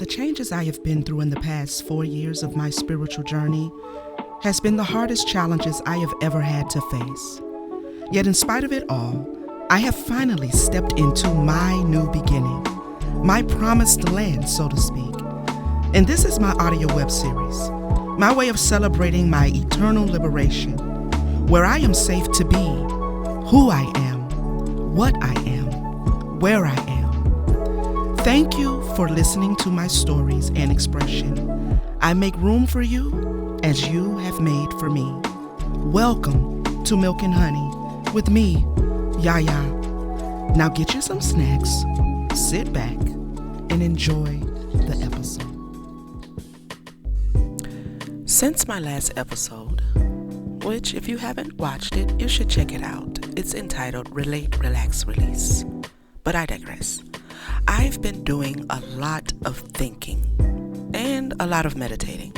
The changes I have been through in the past 4 years of my spiritual journey has been the hardest challenges I have ever had to face. Yet in spite of it all, I have finally stepped into my new beginning, my promised land, so to speak. And this is my audio web series, my way of celebrating my eternal liberation, where I am safe to be who I am, what I am, where I am. Thank you for listening to my stories and expression. I make room for you as you have made for me. Welcome to Milk and Honey with me, Yaya. Now get you some snacks, sit back, and enjoy the episode. Since my last episode, which if you haven't watched it, you should check it out. It's entitled Relate, Relax, Release. But I digress. I've been doing a lot of thinking and a lot of meditating.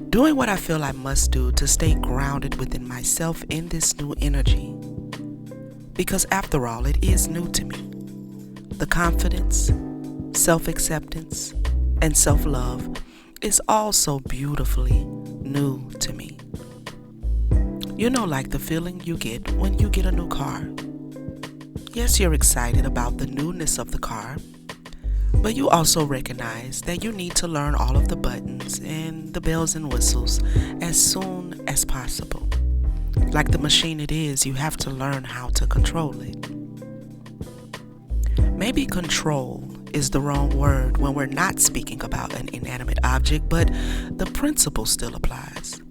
Doing what I feel I must do to stay grounded within myself in this new energy. Because after all, it is new to me. The confidence, self-acceptance, and self-love is also beautifully new to me. You know, like the feeling you get when you get a new car. Yes, you're excited about the newness of the car, but you also recognize that you need to learn all of the buttons and the bells and whistles as soon as possible. Like the machine it is, you have to learn how to control it. Maybe control is the wrong word when we're not speaking about an inanimate object, but the principle still applies.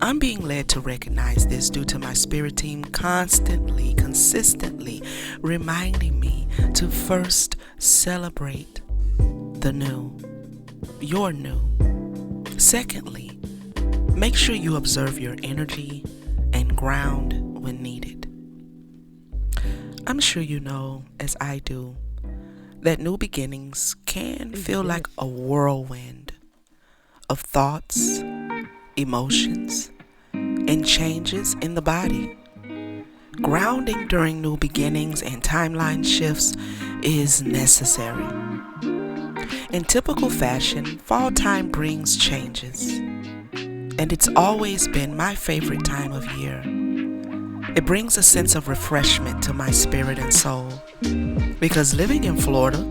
I'm being led to recognize this due to my spirit team constantly, consistently reminding me to first celebrate the new, your new. Secondly, make sure you observe your energy and ground when needed. I'm sure you know, as I do, that new beginnings can feel like a whirlwind of thoughts, emotions, and changes in the body. Grounding during new beginnings and timeline shifts is necessary. In typical fashion, fall time brings changes, and it's always been my favorite time of year. It brings a sense of refreshment to my spirit and soul, because living in Florida,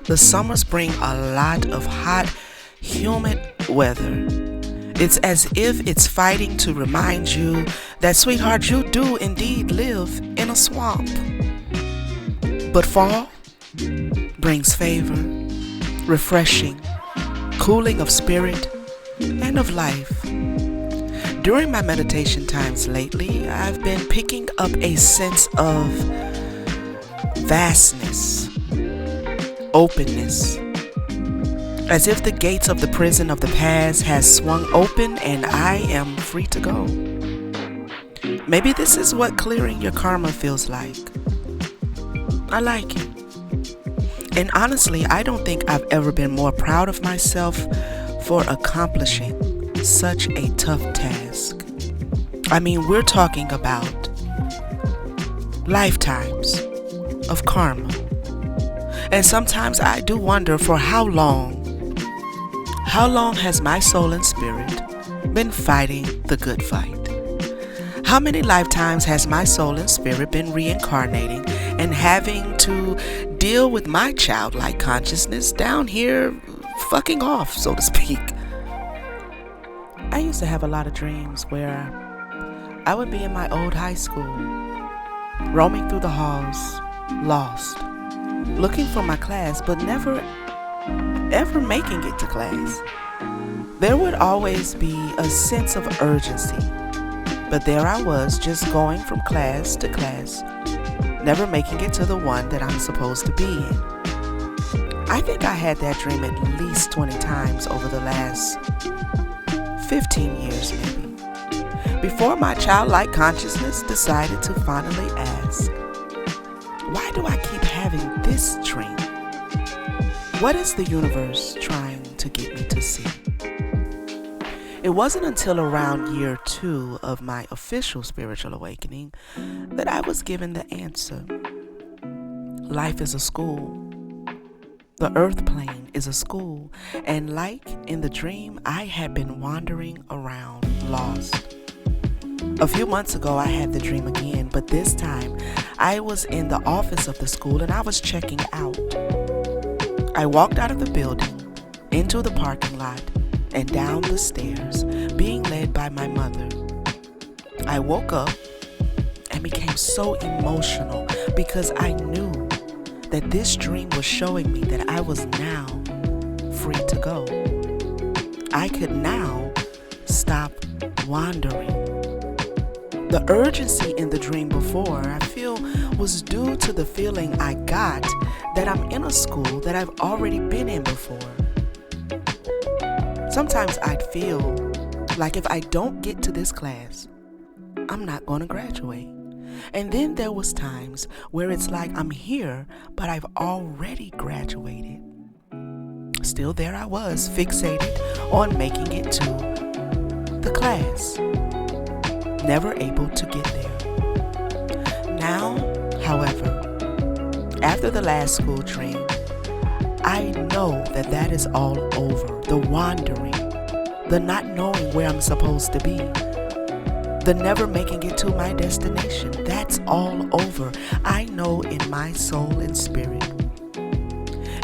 the summers bring a lot of hot, humid weather. It's as if it's fighting to remind you that, sweetheart, you do indeed live in a swamp. But fall brings favor, refreshing, cooling of spirit and of life. During my meditation times lately, I've been picking up a sense of vastness, openness, as if the gates of the prison of the past has swung open and I am free to go. Maybe this is what clearing your karma feels like. I like it. And honestly, I don't think I've ever been more proud of myself for accomplishing such a tough task. I mean, we're talking about lifetimes of karma. And sometimes I do wonder, for how long has my soul and spirit been fighting the good fight? How many lifetimes has my soul and spirit been reincarnating and having to deal with my childlike consciousness down here fucking off, so to speak? I used to have a lot of dreams where I would be in my old high school, roaming through the halls, lost, looking for my class, but never ever making it to class. There would always be a sense of urgency, but there I was, just going from class to class, never making it to the one that I'm supposed to be in. I think I had that dream at least 20 times over the last 15 years maybe, before my childlike consciousness decided to finally ask, why do I keep having this dream? What is the universe trying to get me to see? It wasn't until around year 2 of my official spiritual awakening that I was given the answer. Life is a school. The earth plane is a school, and like in the dream, I had been wandering around, lost. A few months ago, I had the dream again, but this time I was in the office of the school and I was checking out. I walked out of the building, into the parking lot, and down the stairs, being led by my mother. I woke up and became so emotional because I knew that this dream was showing me that I was now free to go. I could now stop wandering. The urgency in the dream before, I feel, was due to the feeling I got that I'm in a school that I've already been in before. Sometimes I'd feel like if I don't get to this class, I'm not going to graduate. And then there was times where it's like I'm here, but I've already graduated. Still there I was, fixated on making it to the class. Never able to get there. Now, however, after the last school dream, I know that that is all over. The wandering, the not knowing where I'm supposed to be, the never making it to my destination, that's all over. I know in my soul and spirit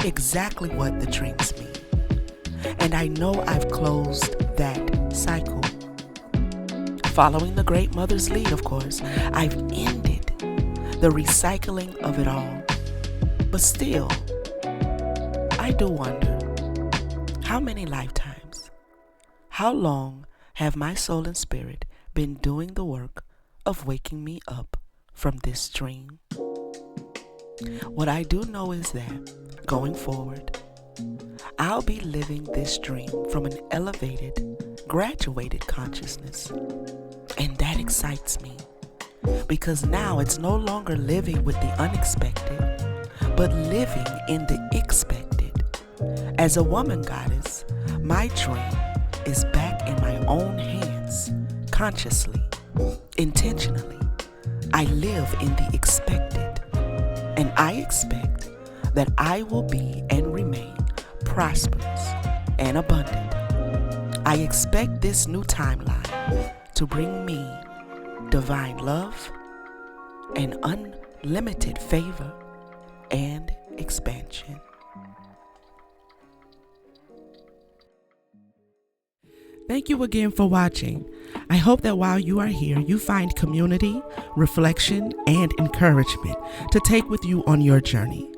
exactly what the dreams mean. And I know I've closed that cycle. Following the Great Mother's lead, of course, I've ended the recycling of it all. But still, I do wonder, how many lifetimes, how long have my soul and spirit been doing the work of waking me up from this dream? What I do know is that, going forward, I'll be living this dream from an elevated, graduated consciousness. And that excites me, because now it's no longer living with the unexpected, but living in the expected. As a woman goddess, my dream is back in my own hands, consciously, intentionally. I live in the expected, and I expect that I will be and remain prosperous and abundant. I expect this new timeline to bring me divine love and unlimited favor and expansion. Thank you again for watching. I hope that while you are here, you find community, reflection, and encouragement to take with you on your journey.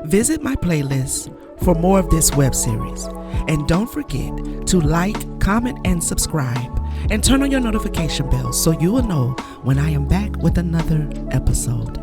Visit my playlist for more of this web series. And don't forget to like, comment, and subscribe. And turn on your notification bell so you will know when I am back with another episode.